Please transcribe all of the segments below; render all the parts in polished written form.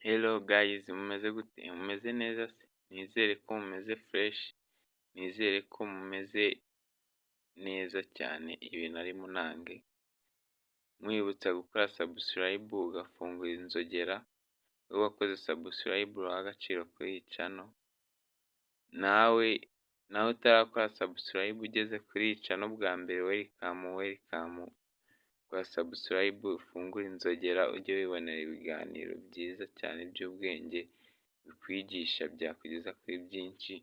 Hello guys, mumeze gute? Mumeze neza se? Nizere ko mumeze fresh, nizere ko mumeze neza cyane ibintu ari munange, mwibutsa gukora subscribe ugafungura inzogera, wowe wakoze subscribe uraha agaciro kuri iyi channel, nawe utarakora subscribe ugeze kuri iyi channel bwa mbere, welcome, kora subscribe ufungure inzogera ujye wibonera ibiganiro byiza cyane by'ubwenge bikwigisha byakugeza kuri byinshi.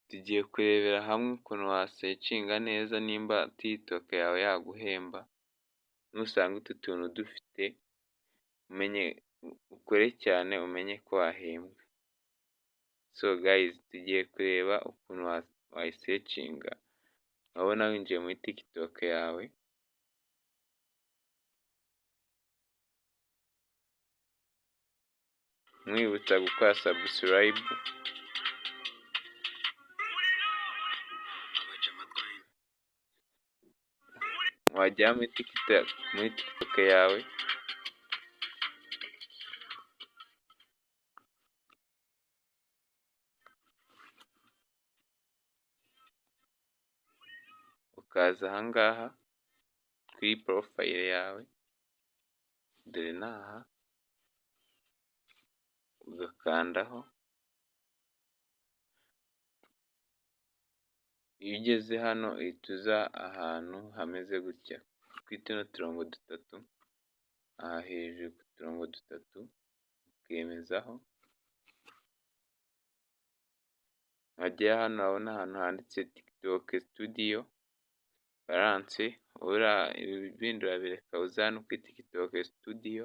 Tugiye kurebera hamwe ukuntu wasecinga neza nimba TikTok yawe yaguhemba, nusanga utu tuntu dufite umenye, ukore cyane umenye ko wahembwa. So guys, tugiye kureba ukuntu wayisecinga wabona winjiye muri TikTok yawe, mwibutsa gukora subscribe, wajya muri TikTok yawe ukaza ahangaha kuri profile yawe, dore n'aha ugakandaho. Iyo ugeze hano uhita uza ahantu hameze gutya kuri tuno turongo dutatu, aha hejuru ku turongo dutatu ukemezaho, wagera hano urabona ahantu handitse TikTok studio balance, ibindi urabireka uze hano kuri TikTok studio,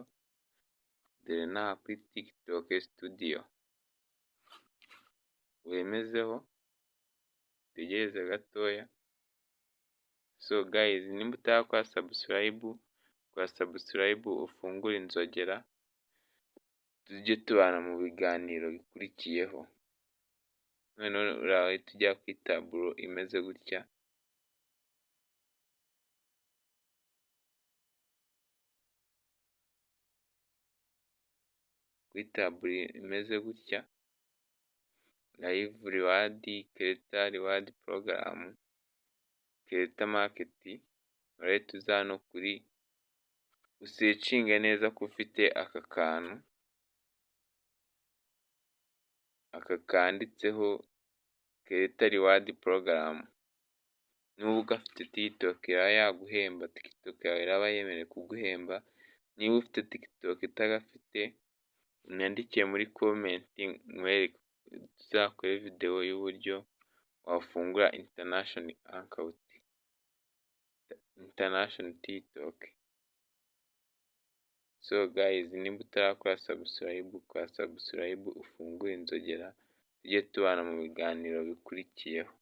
dore n'aha kuri TikTok studio wemezeho, utegereze gatoya. So guys, nimba utarakora subscribe, kora subscribe ufungure inzogera, tujye tubana mu biganiro bikurikiyeho. Noneho urahita ujya kuri taburo imeze gutya, kuri taburo imeze gutya, live reward, creator reward program, creator market, urahita uza hano kuri usecinge neza ko ufite aka kantu, aka kanditseho creator reward program. Nuba ugafite TikTok iraba yaguhemba, TikTok yawe iraba yemerewe kuguhemba. Niba ufite TikTok itagafite, unyandikiye muri comment nkwereke, tuzakore video y'uburyo wafungura international account, international TikTok. So guys, nimba utarakora subscribe, kora subscribe ufungure inzogera, tujye tubana mu biganiro bikurikiyeho.